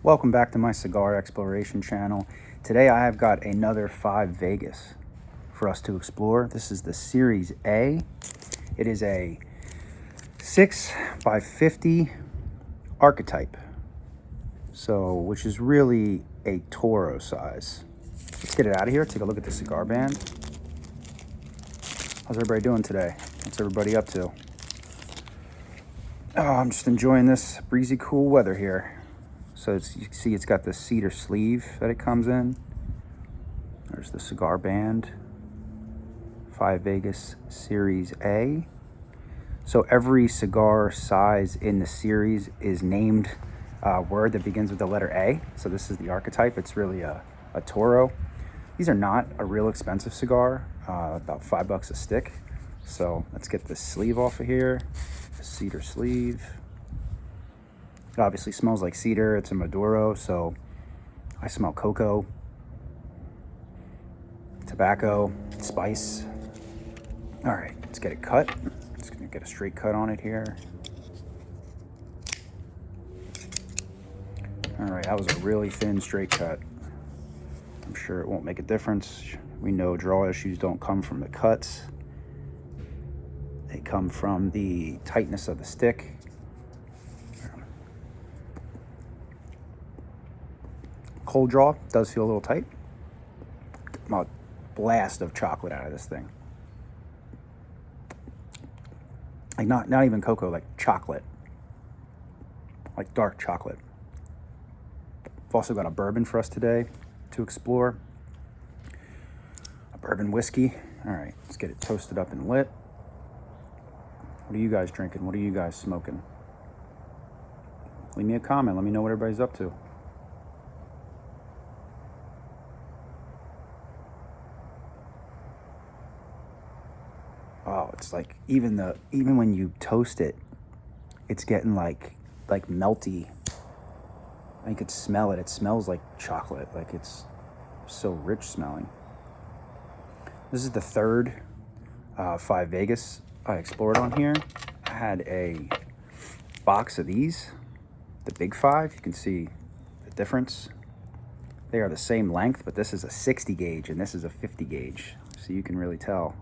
Welcome back to my cigar exploration channel. Today I have got another 5 Vegas for us to explore. This is the Series A. It is a 6 by 50 Archetype, which is really a Toro size. Let's get it out of here, take a look at the cigar band. How's everybody doing today? What's everybody up to? Oh, I'm just enjoying this breezy, cool weather here. So you can see it's got the cedar sleeve that it comes in. There's the cigar band. 5 Vegas Series A. So every cigar size in the series is named a word that begins with the letter A. So this is the Archetype. It's really a Toro. These are not a real expensive cigar, about $5 a stick. So let's get the sleeve off of here. The cedar sleeve. It obviously smells like cedar. It's a Maduro, so I smell cocoa, tobacco, spice. All right, let's get it cut. Just gonna get a straight cut on it here. All right, that was a really thin straight cut. I'm sure it won't make a difference. We know draw issues don't come from the cuts. They come from the tightness of the stick. Cold draw does feel a little tight. A blast of chocolate out of this thing. Like not even cocoa, like chocolate. Like dark chocolate. I've also got a bourbon for us today to explore. A bourbon whiskey. All right, let's get it toasted up and lit. What are you guys drinking? What are you guys smoking? Leave me a comment. Let me know what everybody's up to. Oh, it's like even when you toast it, it's getting like melty. I could smell it. It smells like chocolate. Like it's so rich smelling. This is the third 5 Vegas I explored on here. I had a box of these, the big 5. You can see the difference. They are the same length, but this is a 60 gauge and this is a 50 gauge. So you can really tell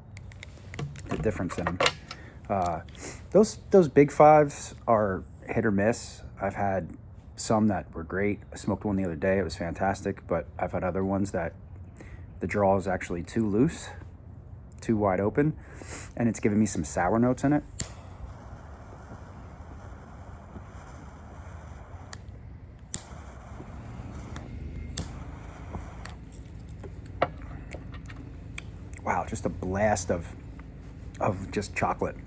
the difference in them. Those big 5s are hit or miss. I've had some that were great. I smoked one the other day. It was fantastic, but I've had other ones that the draw is actually too loose, too wide open, and it's giving me some sour notes in it. Wow, just a blast of just chocolate.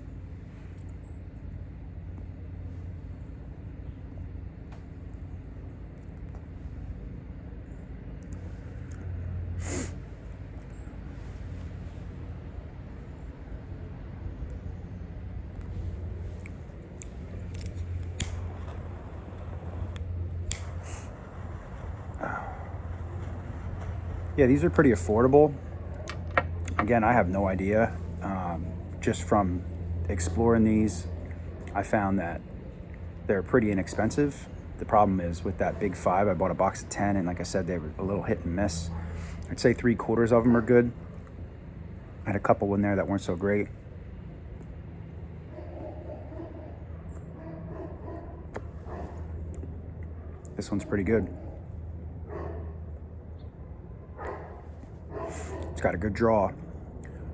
Yeah, these are pretty affordable. Again, I have no idea. Just from exploring these, I found that they're pretty inexpensive. The problem is with that big 5, I bought a box of 10, and like I said, they were a little hit and miss. I'd say 3/4 of them are good. I had a couple in there that weren't so great. This one's pretty good. It's got a good draw.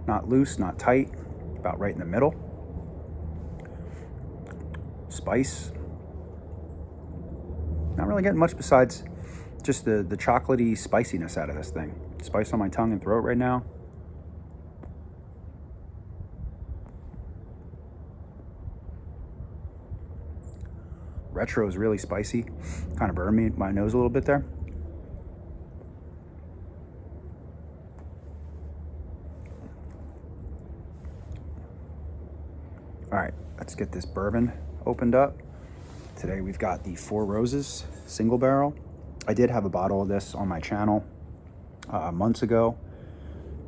Not loose, not tight, about right in the middle. Spice. Not really getting much besides just the chocolatey spiciness out of this thing. Spice on my tongue and throat right now. Retro is really spicy. Kind of burned my nose a little bit there. All right, let's get this bourbon opened up. Today we've got the 4 Roses single barrel. I did have a bottle of this on my channel months ago,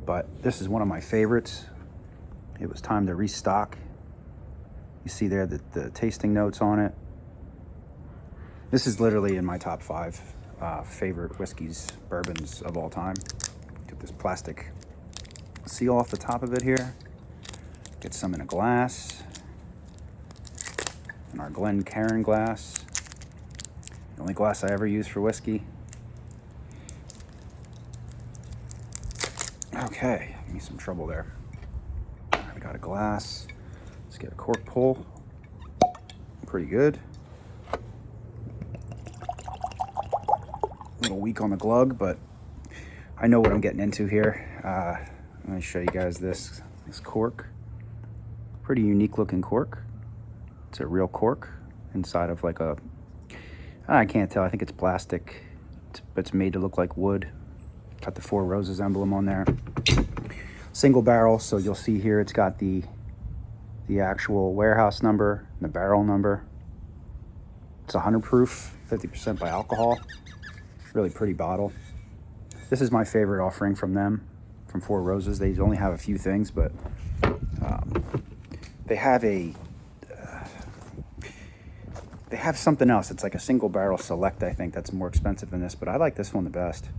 but this is one of my favorites. It was time to restock. You see there the tasting notes on it. This is literally in my top 5 favorite whiskeys, bourbons of all time. Get this plastic seal off the top of it here. Get some in a glass. In our Glencairn glass. The only glass I ever use for whiskey. Okay, give me some trouble there. I got a glass. Let's get a cork pull. Pretty good. A little weak on the glug, but I know what I'm getting into here. Let me show you guys this cork. Pretty unique looking cork. It's a real cork inside of like a, I can't tell, I think it's plastic, but it's made to look like wood. Got the Four Roses emblem on there. Single barrel, so you'll see here it's got the actual warehouse number and the barrel number. It's 100 proof, 50% by alcohol. Really pretty bottle. This is my favorite offering from them, from Four Roses. They only have a few things, but they have something else. It's like a single barrel select, I think, that's more expensive than this, but I like this one the best.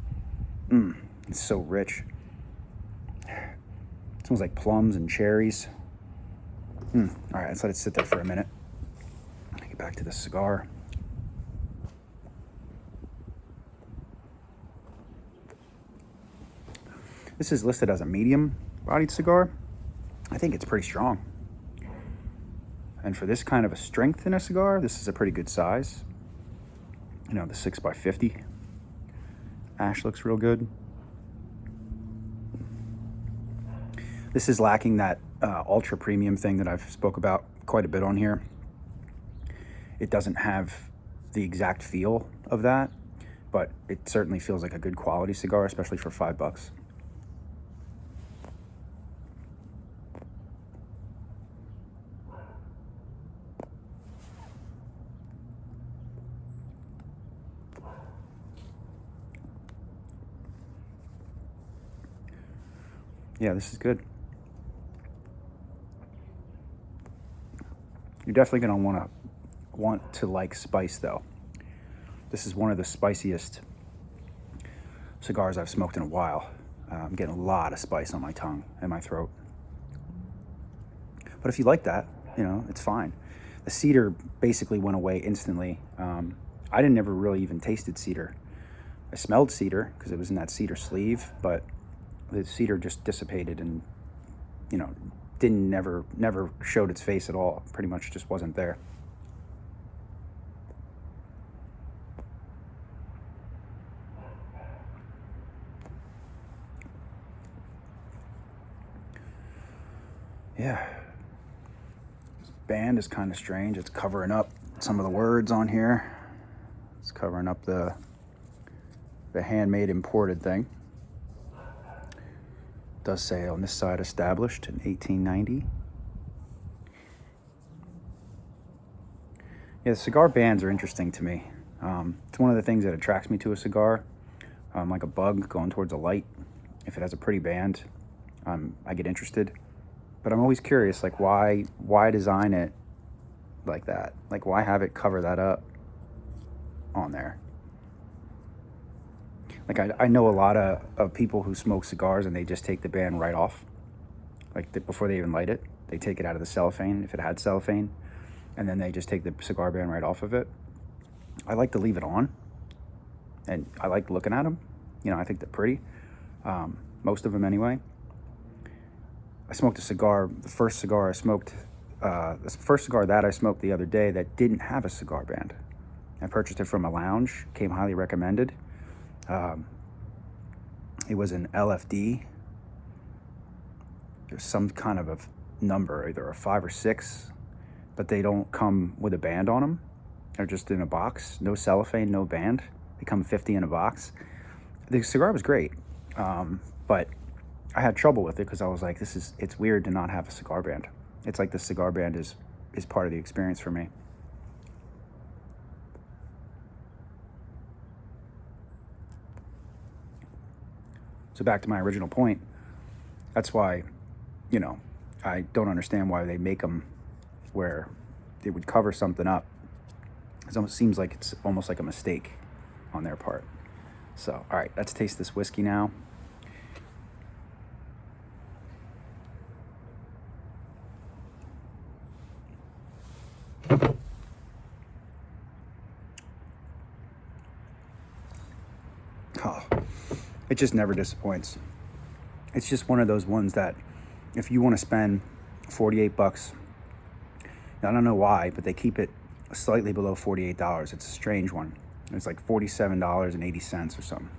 It's so rich. It smells like plums and cherries. All right, let's let it sit there for a minute. Get back to the cigar. This is listed as a medium-bodied cigar. I think it's pretty strong. And for this kind of a strength in a cigar, this is a pretty good size. You know, the 6x50. Ash looks real good. This is lacking that ultra premium thing that I've spoke about quite a bit on here. It doesn't have the exact feel of that, but it certainly feels like a good quality cigar, especially for $5. Yeah, this is good. You're definitely going to want to like spice, though. This is one of the spiciest cigars I've smoked in a while. I'm getting a lot of spice on my tongue and my throat. But if you like that, you know, it's fine. The cedar basically went away instantly. I didn't ever really even tasted cedar. I smelled cedar because it was in that cedar sleeve, but the cedar just dissipated and, you know, never showed its face at all. Pretty much just wasn't there. Yeah. This band is kind of strange. It's covering up some of the words on here. It's covering up the handmade imported thing. Does say on this side established in 1890. Yeah, the cigar bands are interesting to me. It's one of the things that attracts me to a cigar, like a bug going towards a light. If it has a pretty band, I get interested. But I'm always curious, like why design it like that? Like why have it cover that up on there? Like I know a lot of people who smoke cigars and they just take the band right off. Like before they even light it, they take it out of the cellophane, if it had cellophane, and then they just take the cigar band right off of it. I like to leave it on, and I like looking at them. You know, I think they're pretty. Most of them anyway. I smoked a cigar, the first cigar that I smoked the other day that didn't have a cigar band. I purchased it from a lounge, came highly recommended. It was an LFD. There's some kind of a number, either a 5 or 6, but they don't come with a band on them. They're just in a box, no cellophane, no band. They come 50 in a box. The cigar was great, but I had trouble with it because I was like, it's weird to not have a cigar band. It's like the cigar band is part of the experience for me. So back to my original point, that's why, you know, I don't understand why they make them where they would cover something up It almost seems like it's almost like a mistake on their part. So, all right, let's taste this whiskey now. Oh, it just never disappoints. It's just one of those ones that if you want to spend 48 bucks, I don't know why, but they keep it slightly below $48. It's a strange one. It's like $47.80 or something.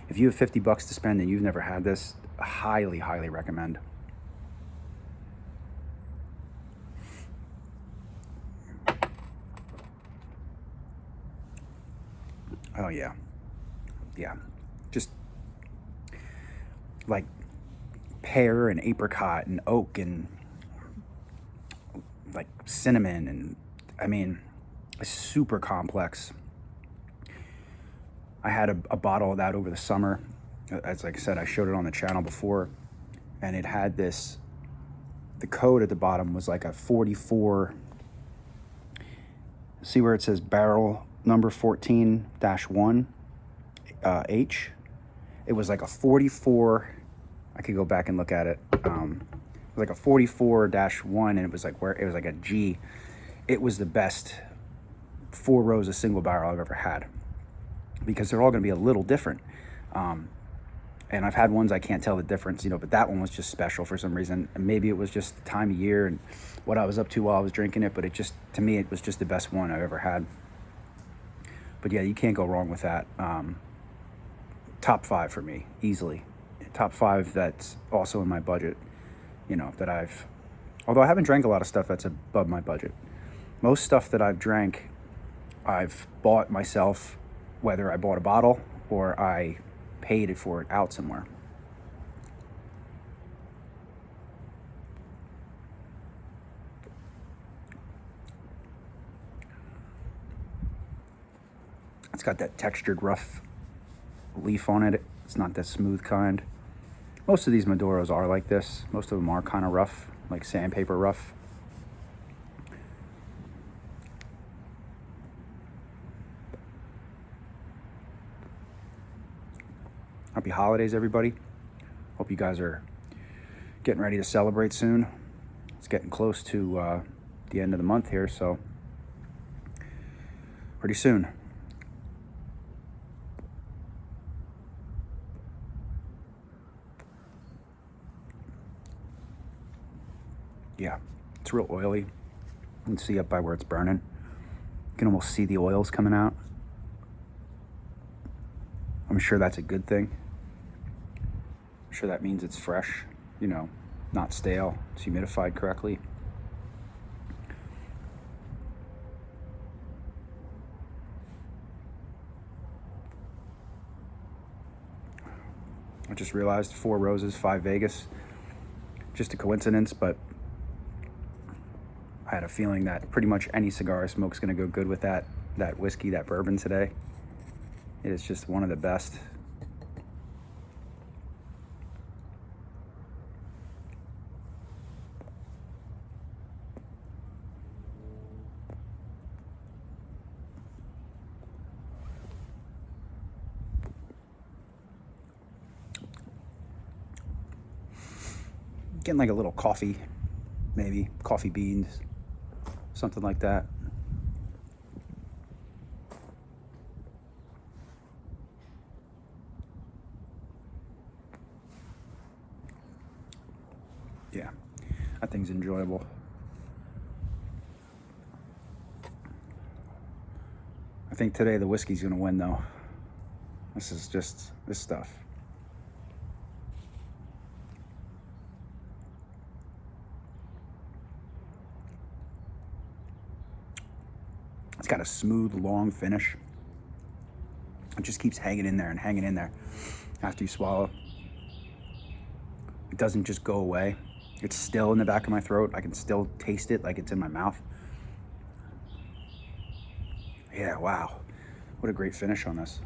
If you have 50 bucks to spend and you've never had this, highly, highly recommend. Oh yeah. Yeah. Just like pear and apricot and oak and like cinnamon, and I mean, it's super complex. I had a bottle of that over the summer. As like I said, I showed it on the channel before, and it had this, the code at the bottom was like a 44, see where it says barrel number 14-1 H. It was like a 44, I could go back and look at it. It was like a 44-1, and it was like where it was like a G. It was the best 4 rows of single barrel I've ever had, because they're all going to be a little different. And I've had ones I can't tell the difference, but that one was just special for some reason. And maybe it was just the time of year and what I was up to while I was drinking it, but it just, to me, it was just the best one I've ever had. But yeah, you can't go wrong with that. Top 5 for me, easily. Top 5 that's also in my budget, that although I haven't drank a lot of stuff that's above my budget. Most stuff that I've drank, I've bought myself, whether I bought a bottle or I paid for it out somewhere. It's got that textured rough leaf on it. It's not that smooth kind. Most of these Maduros are like this. Most of them are kind of rough, like sandpaper rough. Happy holidays, everybody. Hope you guys are getting ready to celebrate soon. It's getting close to the end of the month here, so pretty soon. Yeah, it's real oily. You can see up by where it's burning. You can almost see the oils coming out. I'm sure that's a good thing. I'm sure that means it's fresh, not stale. It's humidified correctly. I just realized 4 Roses, 5 Vegas. Just a coincidence, but I had a feeling that pretty much any cigar I smoke is going to go good with that whiskey, that bourbon today. It is just one of the best. Getting like a little coffee, maybe coffee beans, something like that. Yeah, that thing's enjoyable. I think today the whiskey's gonna win though. This is just this stuff. It's got a smooth, long finish. It just keeps hanging in there and hanging in there after you swallow. It doesn't just go away. It's still in the back of my throat. I can still taste it like it's in my mouth. Yeah, wow. What a great finish on this.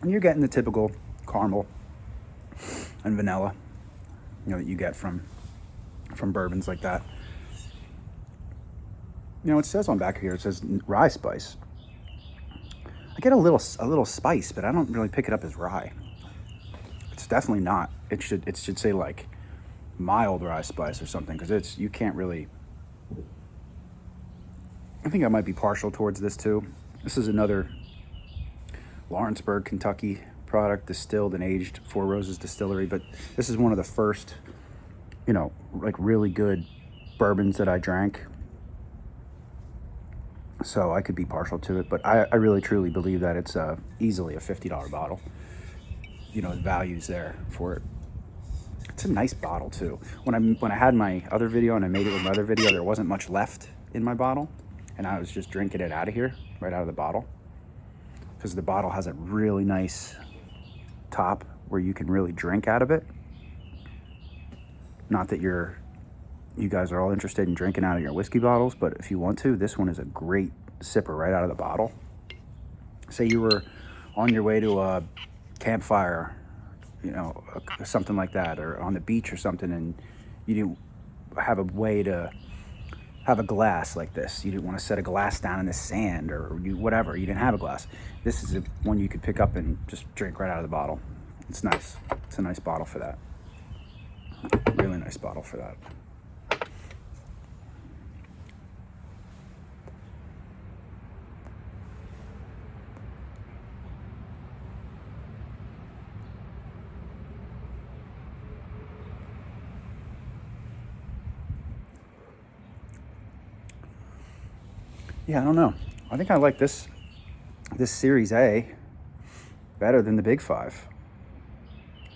And you're getting the typical caramel, and vanilla, you know, that you get from bourbons like that. You know, it says on back here, it says rye spice. I get a little spice, but I don't really pick it up as rye. It's definitely not. It should say like mild rye spice or something, because you can't really. I think I might be partial towards this too. This is another Lawrenceburg, Kentucky product, distilled and aged, Four Roses Distillery. But this is one of the first, you know, like really good bourbons that I drank. So I could be partial to it, but I really truly believe that it's easily a $50 bottle. You know, the value's there for it. It's a nice bottle too. When I had my other video and I made it with my other video, there wasn't much left in my bottle, and I was just drinking it out of here, right out of the bottle, because the bottle has a really nice top where you can really drink out of it. Not that you guys are all interested in drinking out of your whiskey bottles, but if you want to, this one is a great sipper right out of the bottle. Say you were on your way to a campfire, you know, something like that, or on the beach or something, and you didn't have a way to have a glass like this. You didn't want to set a glass down in the sand or whatever. You didn't have a glass. This is one you could pick up and just drink right out of the bottle. It's nice. It's a nice bottle for that. Really nice bottle for that. Yeah, I don't know. I think I like this Series A better than the Big Five.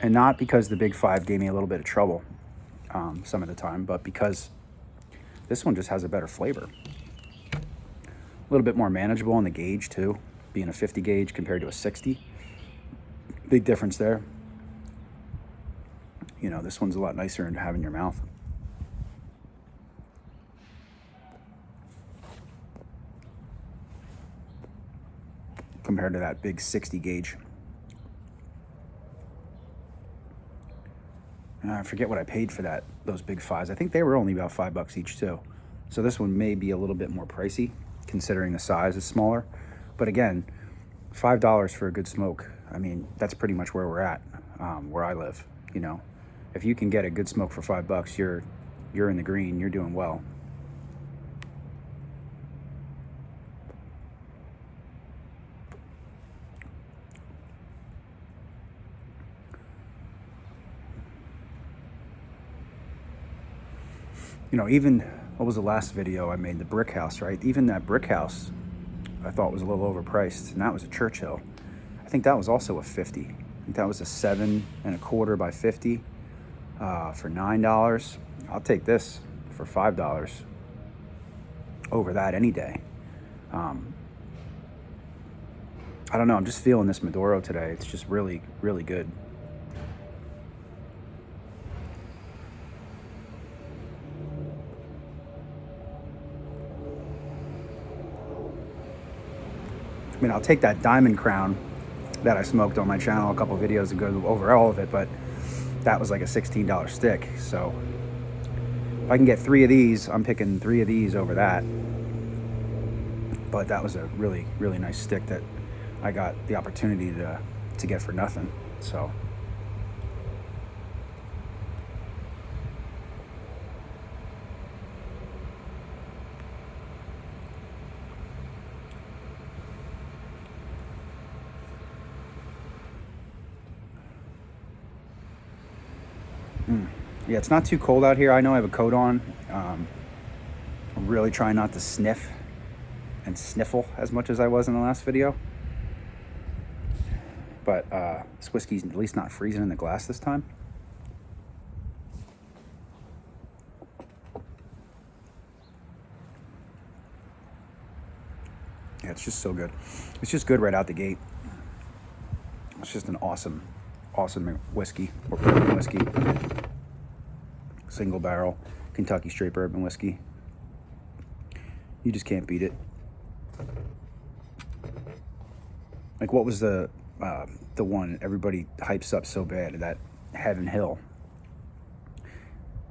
And not because the Big Five gave me a little bit of trouble some of the time, but because this one just has a better flavor. A little bit more manageable on the gauge too, being a 50 gauge compared to a 60. Big difference there. You know, this one's a lot nicer to have in your mouth. Compared to that big 60 gauge. I forget what I paid for those Big Fives. I think they were only about $5 each too. So this one may be a little bit more pricey, considering the size is smaller. But again, $5 for a good smoke. I mean, that's pretty much where we're at, where I live. You know, if you can get a good smoke for $5, you're in the green. You're doing well. You know, even, what was the last video I made? The brick house, right? Even that brick house I thought was a little overpriced, and that was a Churchill. I think that was also a 50. I think that was a 7 1/4 by 50 for $9. I'll take this for $5 over that any day. I don't know, I'm just feeling this Maduro today. It's just really, really good. I mean, I'll take that Diamond Crown that I smoked on my channel a couple videos ago over all of it, but that was like a $16 stick. So if I can get 3 of these, I'm picking 3 of these over that. But that was a really, really nice stick that I got the opportunity to get for nothing. So yeah, it's not too cold out here. I know I have a coat on. I'm really trying not to sniff and sniffle as much as I was in the last video. But this whiskey's at least not freezing in the glass this time. Yeah, it's just so good. It's just good right out the gate. It's just an awesome, awesome whiskey, or bourbon whiskey. Single barrel, Kentucky straight bourbon whiskey. You just can't beat it. Like, what was the one everybody hypes up so bad? That Heaven Hill.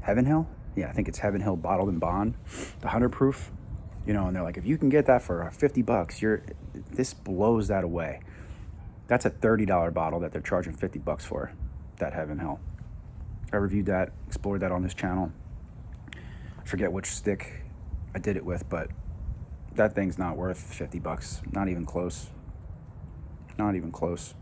Heaven Hill? Yeah, I think it's Heaven Hill bottled in bond, the 100 proof. You know, and they're like, if you can get that for $50, this blows that away. That's a $30 bottle that they're charging $50 for, that Heaven Hill. I reviewed that, explored that on this channel. I forget which stick I did it with, but that thing's not worth $50. Not even close. Not even close.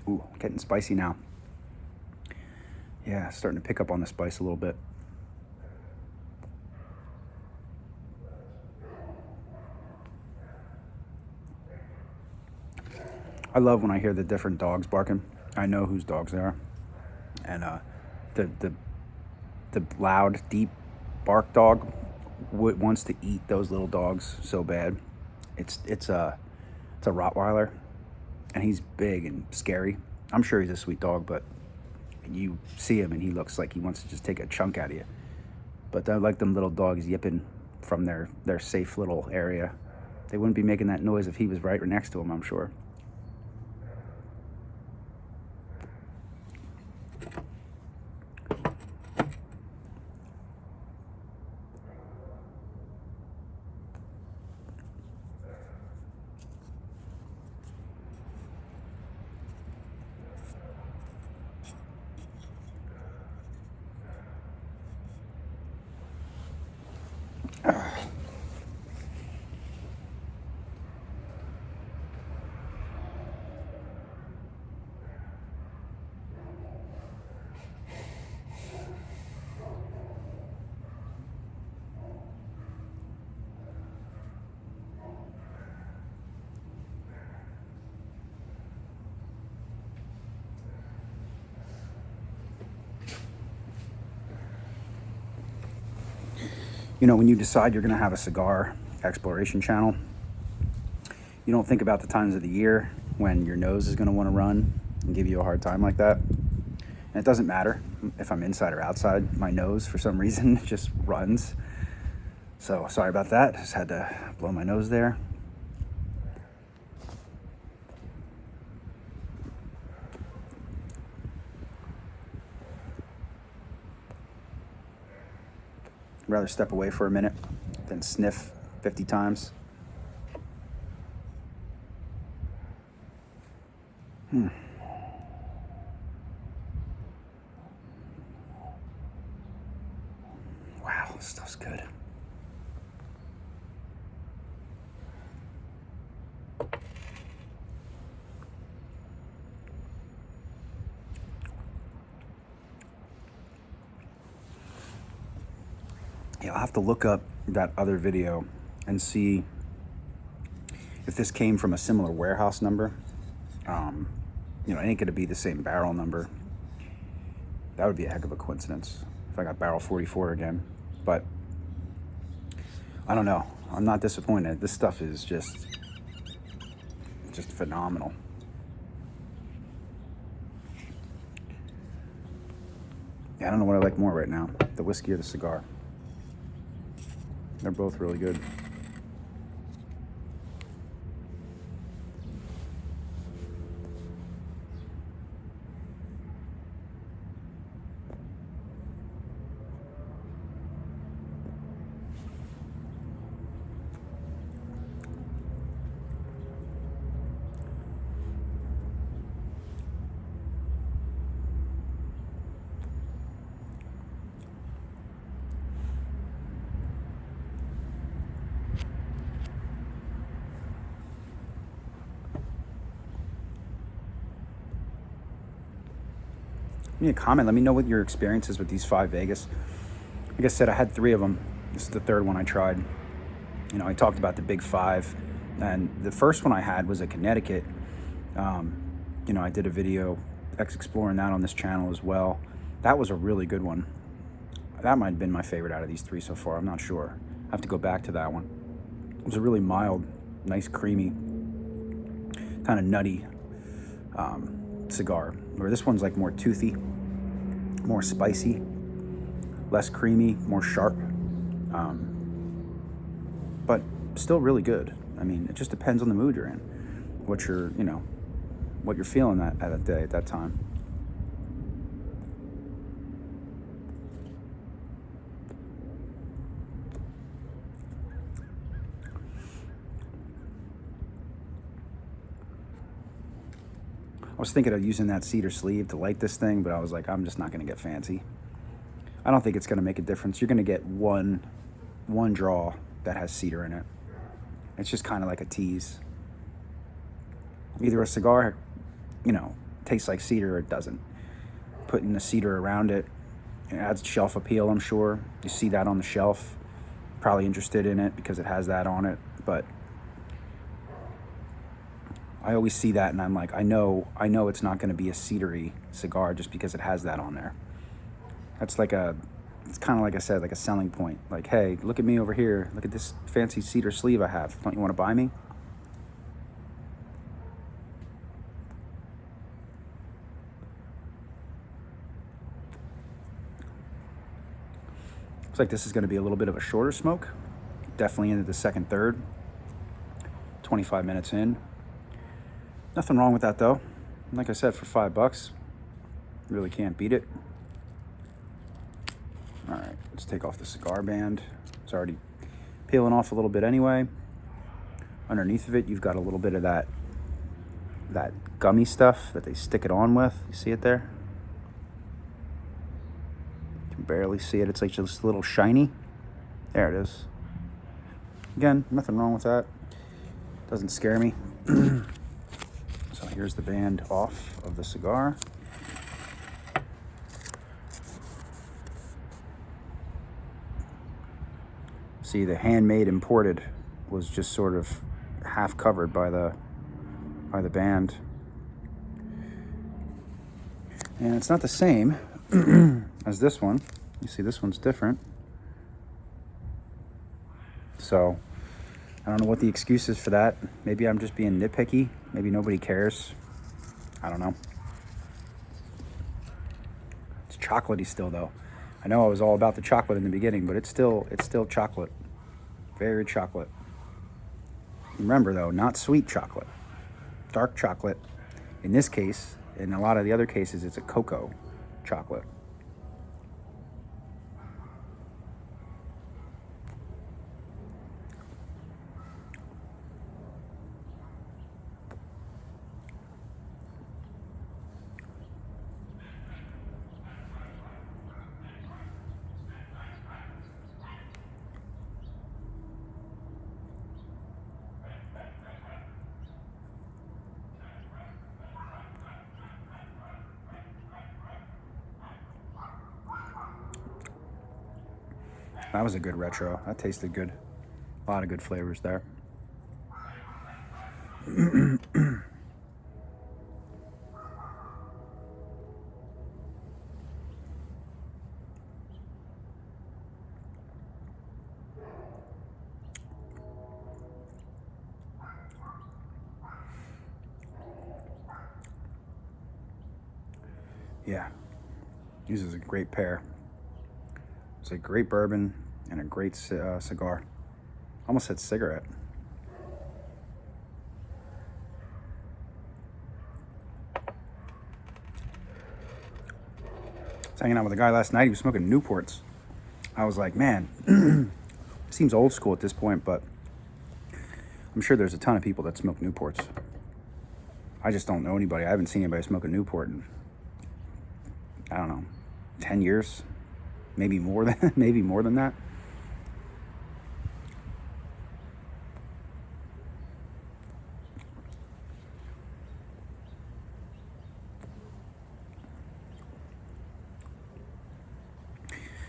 Ooh, getting spicy now. Yeah, starting to pick up on the spice a little bit. I love when I hear the different dogs barking. I know whose dogs they are. And the loud, deep bark dog wants to eat those little dogs so bad. It's a Rottweiler, and he's big and scary. I'm sure he's a sweet dog, but you see him and he looks like he wants to just take a chunk out of you. But they're like them little dogs yipping from their safe little area. They wouldn't be making that noise if he was right next to him, I'm sure. You know, when you decide you're going to have a cigar exploration channel, you don't think about the times of the year when your nose is going to want to run and give you a hard time like that. And it doesn't matter if I'm inside or outside. My nose, for some reason, just runs. So sorry about that. Just had to blow my nose there. I'd rather step away for a minute than sniff 50 times. Wow, this stuff's good. Yeah, I'll have to look up that other video and see if this came from a similar warehouse number. You know, it ain't gonna be the same barrel number. That would be a heck of a coincidence if I got barrel 44 again. But I don't know. I'm not disappointed. This stuff is just phenomenal. Yeah, I don't know what I like more right now, the whiskey or the cigar. They're both really good. Leave me a comment. Let me know what your experience is with these 5 Vegas. Like I said, I had 3 of them. This is the 3rd one I tried. You know, I talked about the big 5 And the first one I had was a Connecticut. You know, I did a video exploring that on this channel as well. That was a really good one. That might have been my favorite out of these three so far. I'm not sure. I have to go back to that one. It was a really mild, nice, creamy, kind of nutty cigar. Where this one's like more toothy, more spicy, less creamy, more sharp, but still really good. I mean, it just depends on the mood you're in, what you're, you know, what you're feeling that day, at that time. I was thinking of using that cedar sleeve to light this thing, but I was like, I'm just not going to get fancy. I don't think it's going to make a difference. You're going to get one draw that has cedar in it. It's just kind of like a tease. Either a cigar, you know, tastes like cedar or it doesn't. Putting the cedar around it, it adds shelf appeal, I'm sure. You see that on the shelf. Probably interested in it because it has that on it, but I always see that and I'm like, I know it's not going to be a cedary cigar just because it has that on there. That's like it's kind of like I said, like a selling point. Like, hey, look at me over here. Look at this fancy cedar sleeve I have. Don't you want to buy me? Looks like this is going to be a little bit of a shorter smoke. Definitely into the second, third. 25 minutes in. Nothing wrong with that though. Like I said, for $5, really can't beat it. All right, let's take off the cigar band. It's already peeling off a little bit anyway. Underneath of it, you've got a little bit of that gummy stuff that they stick it on with. You see it there? You can barely see it. It's like just a little shiny. There it is. Again, nothing wrong with that. Doesn't scare me. So here's the band off of the cigar. See, the handmade imported was just sort of half covered by the band. And it's not the same as this one. You see, this one's different. So I don't know what the excuse is for that. Maybe I'm just being nitpicky. Maybe nobody cares. I don't know. It's chocolatey still though. I know I was all about the chocolate in the beginning, but it's still chocolate. Very chocolate. Remember though, not sweet chocolate. Dark chocolate. In this case, in a lot of the other cases, it's a cocoa chocolate. That was a good retro. That tasted good. A lot of good flavors there. Yeah, this is a great pair. It's a great bourbon and a great cigar. Almost said cigarette. I was hanging out with a guy last night. He was smoking Newports. I was like, man, seems old school at this point, but I'm sure there's a ton of people that smoke Newports. I just don't know anybody. I haven't seen anybody smoke a Newport in, I don't know, 10 years. Maybe more than that.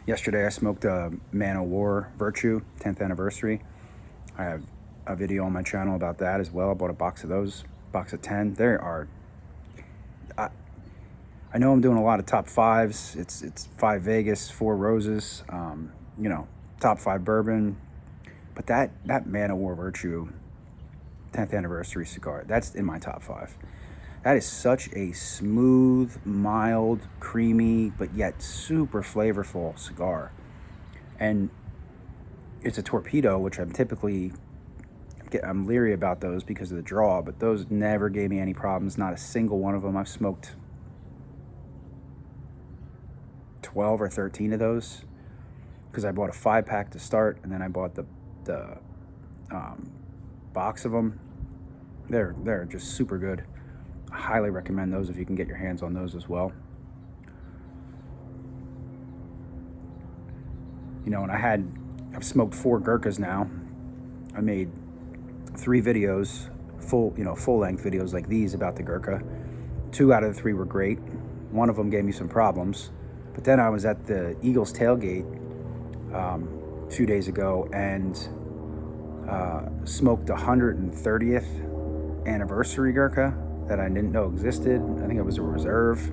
Yesterday I smoked a Man o' War Virtue 10th anniversary. I have a video on my channel about that as well. I bought a box of those, box of 10. There are, I know I'm doing a lot of top fives. It's 5 Vegas, 4 Roses, you know, top 5 bourbon. But that Man of War Virtue 10th anniversary cigar, that's in my top 5. That is such a smooth, mild, creamy, but yet super flavorful cigar. And it's a torpedo, which I'm leery about those because of the draw, but those never gave me any problems. Not a single one of them. I've smoked 12 or 13 of those because I bought a 5-pack to start, and then I bought the box of them. They're just super good. I highly recommend those if you can get your hands on those as well. You know, and I've smoked 4 Gurkhas now. I made 3 videos, full length videos like these about the Gurkha. 2 out of the 3 were great. One of them gave me some problems. But then I was at the Eagles tailgate a few days ago and smoked 130th anniversary Gurkha that I didn't know existed. I think it was a reserve.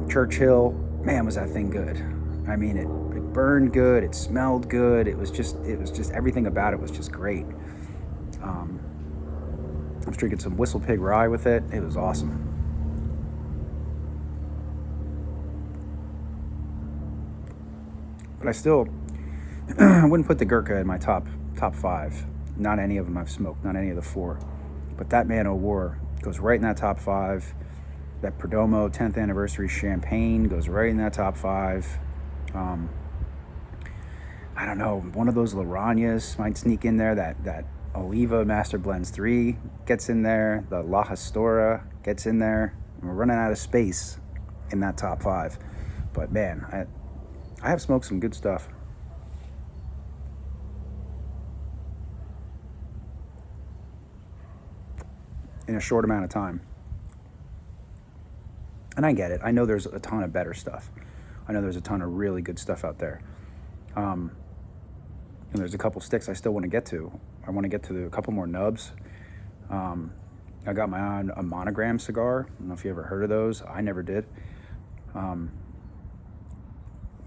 Churchill, man, was that thing good. I mean, it burned good, it smelled good, it was just everything about it was just great. I was drinking some Whistle Pig Rye with it. It was awesome. But I still I wouldn't put the Gurkha in my top 5. Not any of them I've smoked, not any of the 4. But that Man of War goes right in that top 5. That Perdomo 10th anniversary Champagne goes right in that top 5. I don't know, one of those Laranias might sneak in there. That Oliva Master Blends 3 gets in there. The La Historia gets in there. We're running out of space in that top 5. But man, I have smoked some good stuff. In a short amount of time. And I get it. I know there's a ton of better stuff. I know there's a ton of really good stuff out there. And there's a couple sticks I still want to get to. I want to get to a couple more nubs. I got my own a Monogram cigar. I don't know if you ever heard of those. I never did.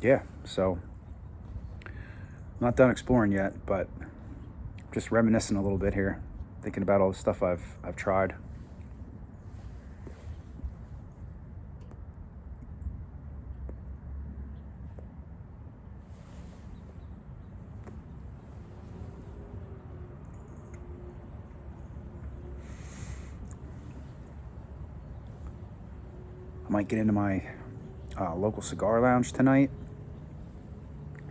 Yeah, so I'm not done exploring yet, but just reminiscing a little bit here, thinking about all the stuff I've tried. I might get into my local cigar lounge tonight.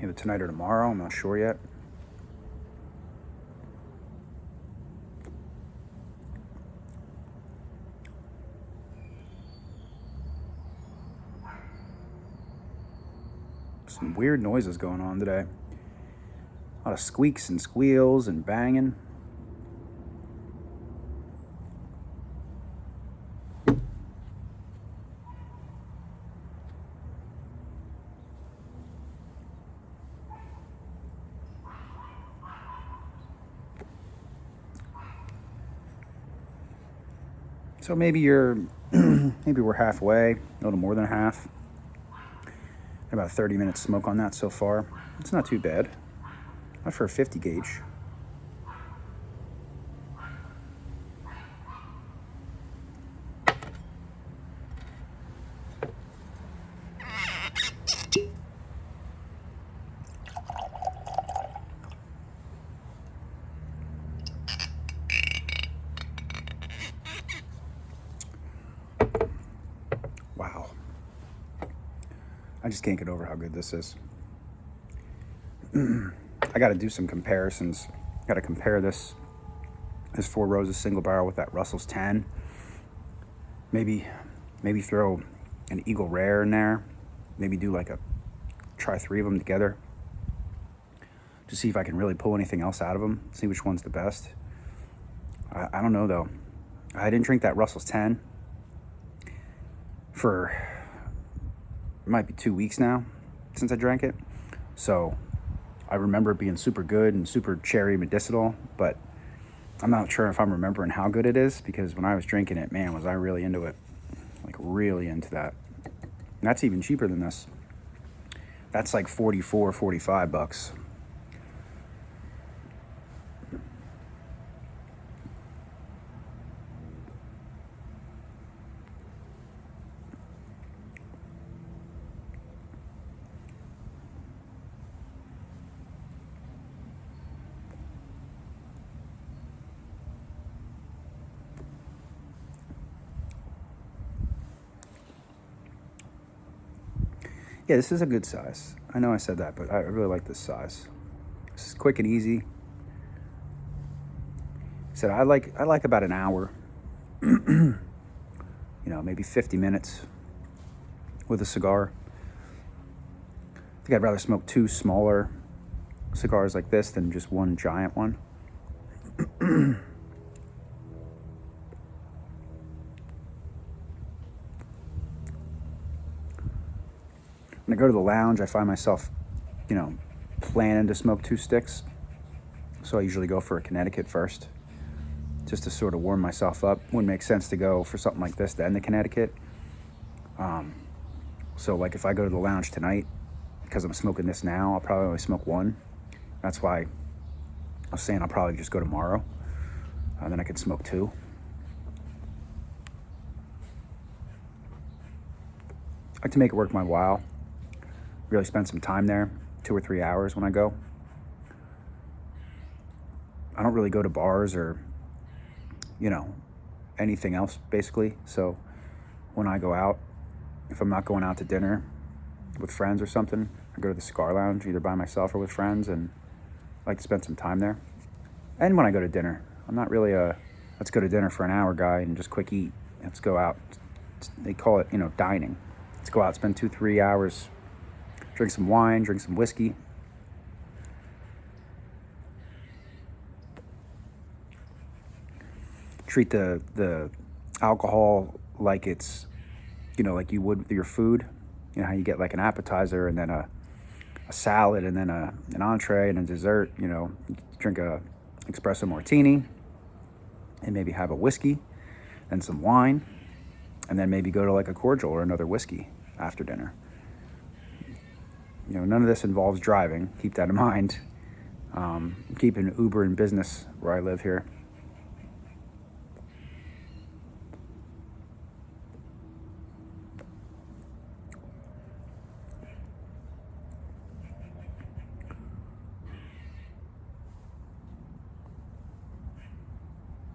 Either tonight or tomorrow, I'm not sure yet. Some weird noises going on today. A lot of squeaks and squeals and banging. So maybe maybe we're halfway, a little more than half. About 30 minutes smoke on that so far. It's not too bad. Not for a 50 gauge. Wow. I just can't get over how good this is. I got to do some comparisons. Got to compare this 4 Roses single barrel with that Russell's 10. Maybe throw an Eagle Rare in there. Maybe do try 3 of them together. To see if I can really pull anything else out of them. See which one's the best. I don't know though. I didn't drink that Russell's 10 for, it might be 2 weeks now since I drank it. So I remember it being super good and super cherry medicinal, but I'm not sure if I'm remembering how good it is, because when I was drinking it, man, was I really into it. Like, really into that. And that's even cheaper than this. That's like 44, 45 bucks. Yeah, this is a good size. I know I said that, but I really like this size. This is quick and easy. Said I like about an hour. Maybe 50 minutes with a cigar. I think I'd rather smoke 2 smaller cigars like this than just one giant one. When I go to the lounge, I find myself, planning to smoke 2 sticks. So I usually go for a Connecticut first, just to sort of warm myself up. Wouldn't make sense to go for something like this, then the Connecticut. So like if I go to the lounge tonight, because I'm smoking this now, I'll probably only smoke 1. That's why I was saying I'll probably just go tomorrow. Then I could smoke 2. I like to make it worth my while. Really spend some time there, 2 or 3 hours when I go. I don't really go to bars or, anything else basically. So when I go out, if I'm not going out to dinner with friends or something, I go to the cigar lounge either by myself or with friends, and I like to spend some time there. And when I go to dinner, I'm not really a let's go to dinner for an hour guy and just quick eat. Let's go out. They call it, dining. Let's go out, spend 2-3 hours, drink some wine, drink some whiskey. Treat the alcohol like it's, like you would with your food. You know how you get like an appetizer and then a salad and then an entree and a dessert. Drink a espresso martini and maybe have a whiskey and some wine, and then maybe go to like a cordial or another whiskey after dinner. None of this involves driving. Keep that in mind. I'm keeping Uber in business where I live here.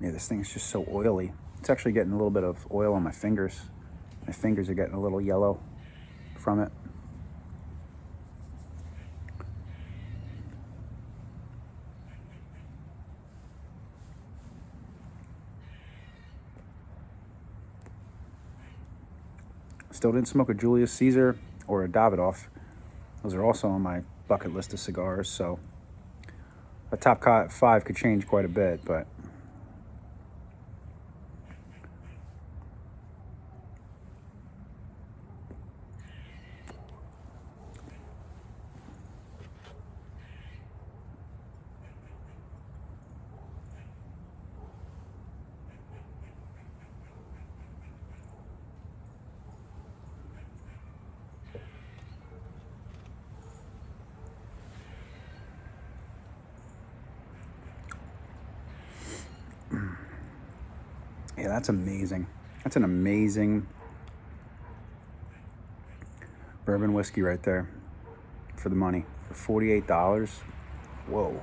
Yeah, this thing's just so oily. It's actually getting a little bit of oil on my fingers. My fingers are getting a little yellow from it. Still didn't smoke a Julius Caesar or a Davidoff. Those are also on my bucket list of cigars, so the top 5 could change quite a bit, but yeah, that's amazing. That's an amazing bourbon whiskey right there for the money. For $48. Whoa.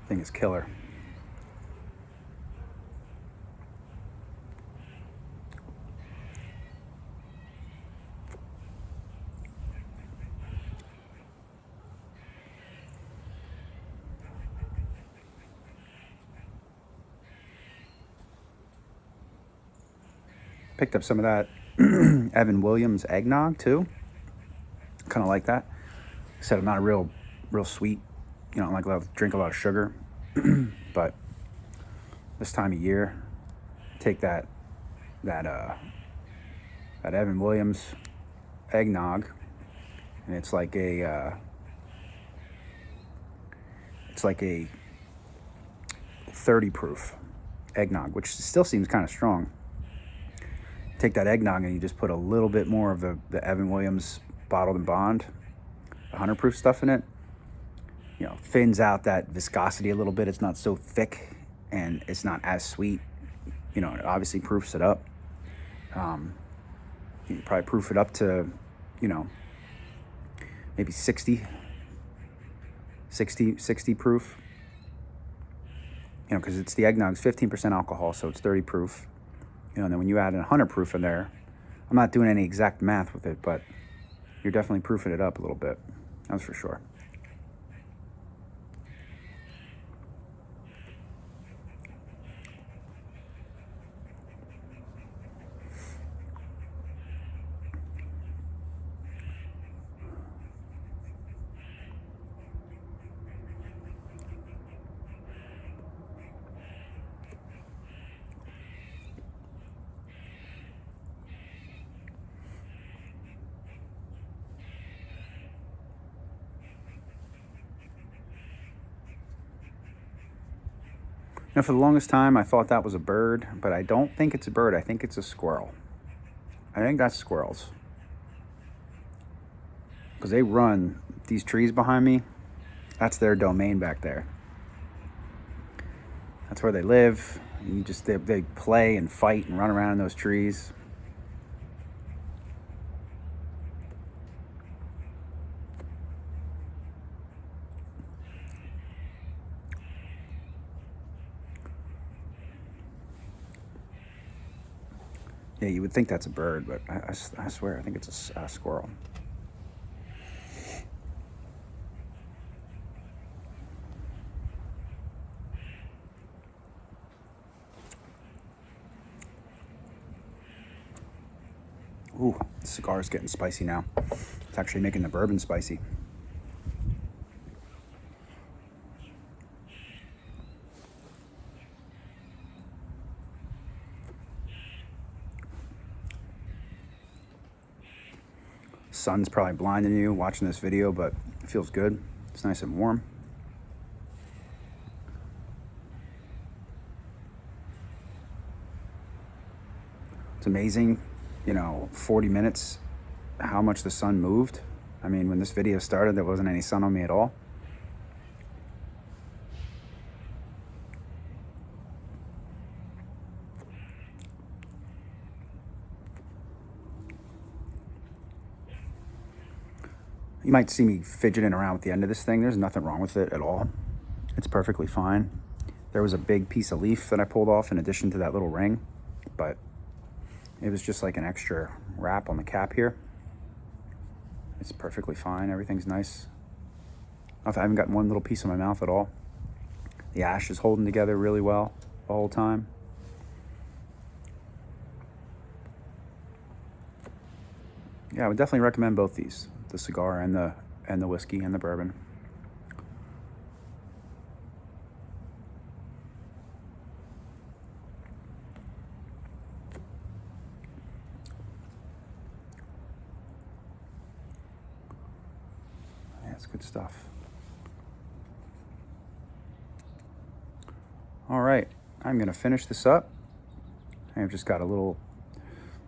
Thing is killer. Picked up some of that Evan Williams eggnog too. Kind of like that. Said I'm not a real sweet. I don't like drink a lot of sugar, but this time of year, take that Evan Williams eggnog, and it's like a 30 proof eggnog, which still seems kind of strong. Take that eggnog and you just put a little bit more of the Evan Williams bottled and bond, 100 proof stuff in it. You know, thins out that viscosity a little bit. It's not so thick and it's not as sweet. You know, it obviously proofs it up. You can probably proof it up to, you know, maybe 60 proof. You know, because it's the eggnog's 15% alcohol, so it's 30 proof. You know, and then when you add 100 proof in there, I'm not doing any exact math with it, but you're definitely proofing it up a little bit. That's for sure. Now, for the longest time, I thought that was a bird, but I don't think it's a bird. I think it's a squirrel. I think that's squirrels. Because they run these trees behind me. That's their domain back there. That's where they live. They play and fight and run around in those trees. Yeah, you would think that's a bird, but I swear, I think it's a squirrel. Ooh, the cigar is getting spicy now. It's actually making the bourbon spicy. Sun's probably blinding you watching this video, but it feels good. It's nice and warm. It's amazing, you know, 40 minutes, how much the sun moved. I mean, when this video started, there wasn't any sun on me at all. You might see me fidgeting around with the end of this thing. There's nothing wrong with it at all. It's perfectly fine. There was a big piece of leaf that I pulled off in addition to that little ring, but it was just like an extra wrap on the cap here. It's perfectly fine. Everything's nice. I haven't gotten one little piece in my mouth at all. The ash is holding together really well the whole time. Yeah, I would definitely recommend both these. The cigar and the whiskey and the bourbon. Yeah, it's good stuff. All right, I'm gonna finish this up. I've just got a little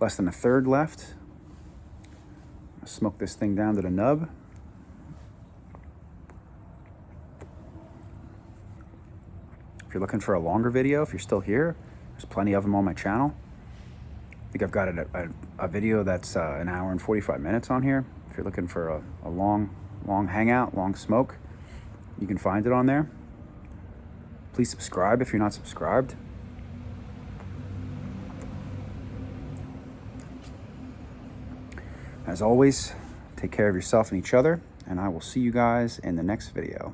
less than a third left. Smoke this thing down to the nub. If you're looking for a longer video, if you're still here, there's plenty of them on my channel. I think I've got a video that's an hour and 45 minutes on here. If you're looking for a long hangout, long smoke, you can find it on there. Please subscribe if you're not subscribed. As always, take care of yourself and each other, and I will see you guys in the next video.